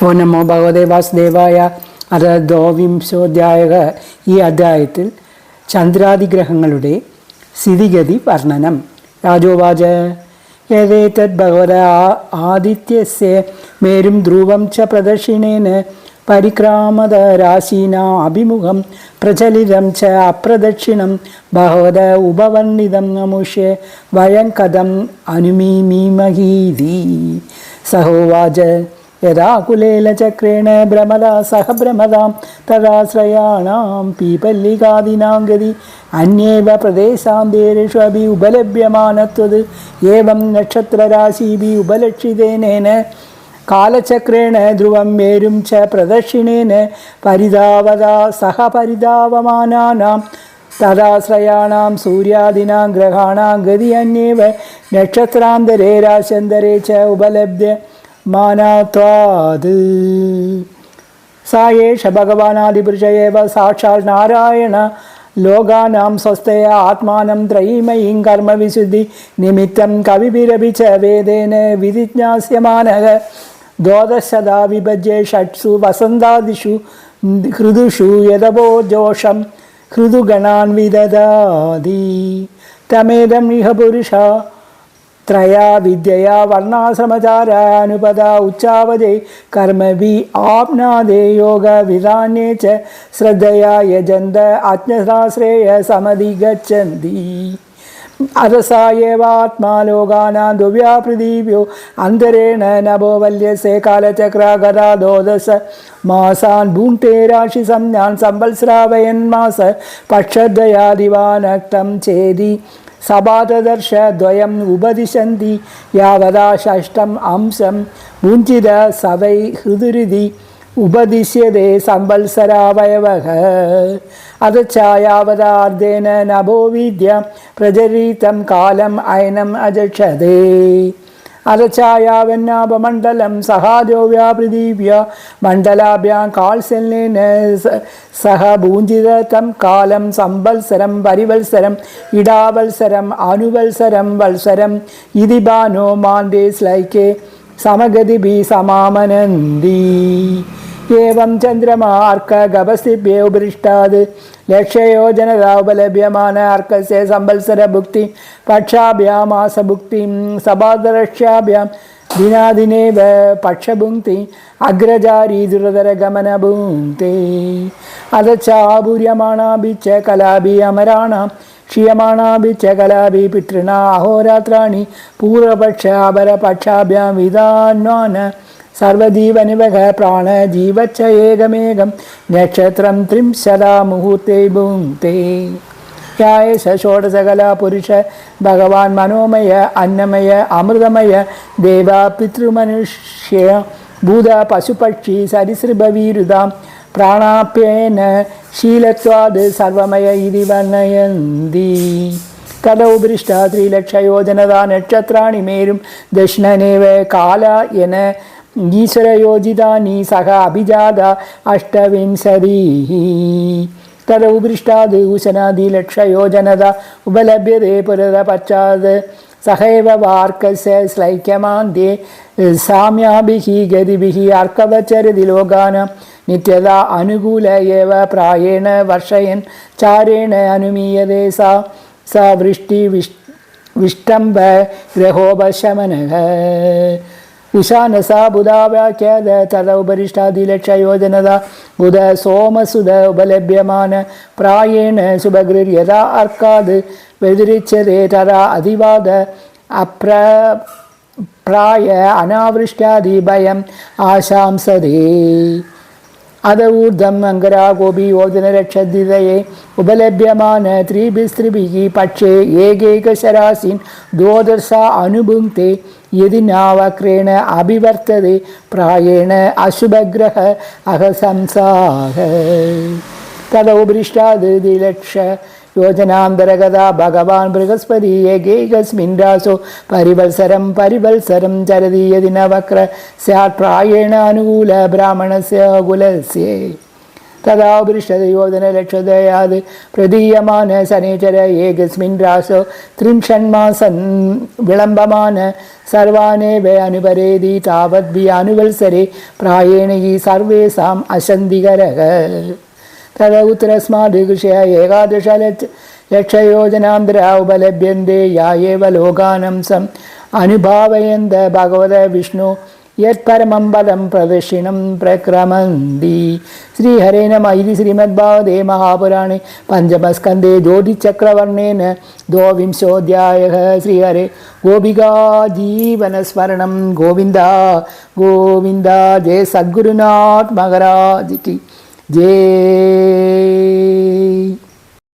ഓ നമോ ഭഗവതേ വാസുദേവായ. അത് ദ്വാവിംശോധ്യായ. ഈ അധ്യായത്തിൽ ചന്ദ്രാദിഗ്രഹങ്ങളുടെ സ്ഥിതിഗതി വർണ്ണനം. രാജോവാച യഥേതദ് ഭഗവത ആദിത്യസ്യ മേരും ധ്രുവം ച പ്രദക്ഷിണേന പരിക്രാമത രാശീനാ അഭിമുഖം പ്രചലിതം ച അപ്രദക്ഷിണം ഭഗവത ഉപവർണിതം നമുഷ്യ വയം കഥം അനുമീമീമഹീതി. സഹോവാച യഥാ കുലേലചക്രേണ ഭ്രമദാ സഹ ഭ്രമദാം തദാശ്രയാണാം പീപല്ലികാദിനാം ഗതി അന്യേവ പ്രദേശാന്തേഷു അഭി ഉപലഭ്യമാനത്വത് ഏവം നക്ഷത്രരാശിഭി ഉപലക്ഷിതേനേന കാലചക്രേണ ധ്രുവം മേരും ച പ്രദക്ഷിണേന പരിധാവതാ സഹ പരിധാവമാനാനാം തദാശ്രയാണാം സൂര്യാദിനാം ഗ്രഹാണാം ഗതി അന്യേവ നക്ഷത്രാന്തരേ രാശന്തരേ ച ഉപലഭ്യ മാനാത്വാത്. സായേഷ ഭഗവാനാദിപുരുഷ ഏവ സാക്ഷാൽ നാരായണ ലോകാനാം സ്വസ്ഥയ ആത്മാനം ത്രയീമയീം കർമ്മവിശുദ്ധി നിമിത്തം കവിഭിരപി ച വേദേന വിധിജ്ഞാസ്യമാനഃ ദ്വാദശതാ വിഭജ്യ ഷട്സു വസന്താദിഷു ഹൃദുഷു യദവോ ജോഷം ഹൃദുഗണാൻ വിദദാതി. തമേദം ഇഹ പുരുഷ ത്രയാ വിദ്യയാ വർണ്ണാശ്രമചാരാനുപദ ഉച്ചാവതേ കർമ്മഭി ആപ്നാദേ യോഗ വിധാന്യേ ച ശ്രദ്ധയാ യജന്ത ആജ്ഞസാശ്രേയ സമധിഗച്ഛന്തി. അരസായേവാത്മാ ലോകാനാം ദിവ്യാപൃഥിവ്യോ അന്തരേണ നഭോ വല്യസേ കാലചക്രാഗതാ ദ്വാദശ മാസാൻ ഭൂങ്ക്തേ രാശി സംജ്ഞാൻ സംവത്സരാവയൻ മാസ പക്ഷദ്വയാദിവാനക്തം ചേതി സപാതദർശദ്വയം ഉപദിശന്തി യാവതാ ഷഷ്ടം അംശം ഭുഞ്ചിത സവൈ ഹൃദുരിതി ഉപദിശ്യതേ സംവത്സരാവയവഃ. അധച്ഛായാവതാർദ്ദേന നഭോ വിദ്യ പ്രചരിതം കാലം അയനം അജക്ഷതേ. അധച്ഛായാവന്നാഭമണ്ഡലം സഹാദ്യോവ്യാപൃഥിവ്യ മണ്ഡലാഭ്യാം കാൽസല്യേന സഹ ഭൂഞ്ചിതം കാലം സംവത്സരം പരിവത്സരം ഇടാവത്സരം അനുവത്സരം വത്സരം ഇതി ബാനോ മാണ്ഡേ ശ്ലൈകേ സമഗതിഭി സമാമനന്തി. ഏവം ചന്ദ്രമാ അർക്ക ഗപസ്ഥിഭ്യേ ഉപരിഷ്ടാത് ലക്ഷയോജനതാ ഉപലഭ്യമാന അർക്കസ്യ സംവത്സര ഭുക്തി പക്ഷാഭ്യാം മാസഭുക്തി സപാദരക്ഷ്യാഭ്യാം ദിനാദിനേവ പക്ഷഭുക്തി അഗ്രജാരി ദുരതരഗമന ഭുക്തി. അധച്ചാപൂര്യമാണാഭിച്ച കലാഭി അമരാണാം ക്ഷീയമാണാഭിച്ച കലാഭി പിതൃണ അഹോരാത്രാണി പൂർവപക്ഷ അപരപക്ഷാഭ്യാം വിധാന്വാന സർവജീവനിവഹ പ്രാണ ജീവച്ച ഏകമേകം നക്ഷത്രം ത്രിംശതാ മുഹൂർത്തേ ഭുങ്ക്തേ. യായേഷ ഷോഡശകല പുരുഷ ഭഗവാൻ മനോമയ അന്നമയ അമൃതമയ ദേവ പിതൃമനുഷ്യ ഭൂത പശുപക്ഷി സരിസൃഭവീരുതാം പ്രാണാപ്യേന ശീലത്വാത് സർവമയ ഇതി വർണ്ണയന്തി. തദോപൃഷ്ട ത്രിലക്ഷയോജനതാ നക്ഷത്രാണി മേരും ദക്ഷിണനേവ കാലയന ഈശ്വരയോജിതാനി സഹ അഭിജാത അഷ്ടവിംശതിഃ. തദോപൃഷ്ടാത് ഉശനാദിലക്ഷയോജനത ഉപലഭ്യതേ പുരത പശ്ചാത് സഹൈവ വാർക്കസ്യ ശ്ലൈക്യമാന്ത്യേ സാമ്യാഭിഃ ഗതിഭിഃ അർക്കവചരതി ലോകാനാം നിത്യത അനുകൂല ഏവ പ്രായേണ വർഷയൻ ചാരേണ അനുമീയതേ സ വൃഷ്ടി വിഷ്ടംഭ ഗ്രഹോപശമനഃ. ഉഷാനസ ബുധാവാക്യാത തദോപരിഷ്ടാദിലക്ഷയോജനത ബുധ സോമസുത ഉപലഭ്യമാന പ്രായേണ ശുഭഗൃര്യതാ അർക്കാത് വ്യതിരിച്യതേ തഥാ അതിവാദ അപ്രായ അനാവൃഷ്ടാദി ഭയം ആശാംസതേ. അത ഊർധം അങ്കരാഗോപി യോജനരക്ഷദ്വിതയെ ഉപലഭ്യമാന ത്രിഭിസ്ത്രിഭിഃ പക്ഷേ ഏകൈകശരാശീൻ ദ്വാദശ അനുഭുങ്ക്തേ യദി നാവക്രേണ അഭിവർത്തതേ പ്രായേണ അശുഭഗ്രഹ അഹസംസാഹ. തദോപൃഷ്ടാത് ദ്വിലക്ഷ യോജനാന്തരഗതാ ഭഗവാൻ ബൃഹസ്പതി ഏകൈകസ്മിൻ രാസോ പരിവത്സരം പരിവത്സരം ചരതി യദി നവക്ര സ്യാത് പ്രായേണ അനുകൂല ബ്രാഹ്മണസ്യ കുലസ്യേ. तदा पृष्ठयोजनलक्षदयाद् प्रदीयमान शनेचर एकस्मिन् रासो त्रिंशन्मासन् विलम्बमान सर्वानेव अनुपरेदि तावद्भि अनुवल्सरे प्रायेण हि सर्वेषाम् अशन्तिकरः तदा उत्तरस्माद् कृषय एकादशलक्षयोजनान्तरा उपलभ्यन्ते या एव लोकानं सम् अनुभावयन्त भगवत विष्णु यत्परमं पदं प्रदक्षिणं प्रक्रमन्ति श्रीहरे नमः इति श्रीमद्भागवते महापुराणे पञ्चमस्कन्धे ज्योतिश्चक्रवर्णेन द्वाविंशोऽध्यायः श्रीहरे गोपिका जीवनस्मरणं गोविन्द गोविन्द जय सद्गुरुनाथ महाराज की जय।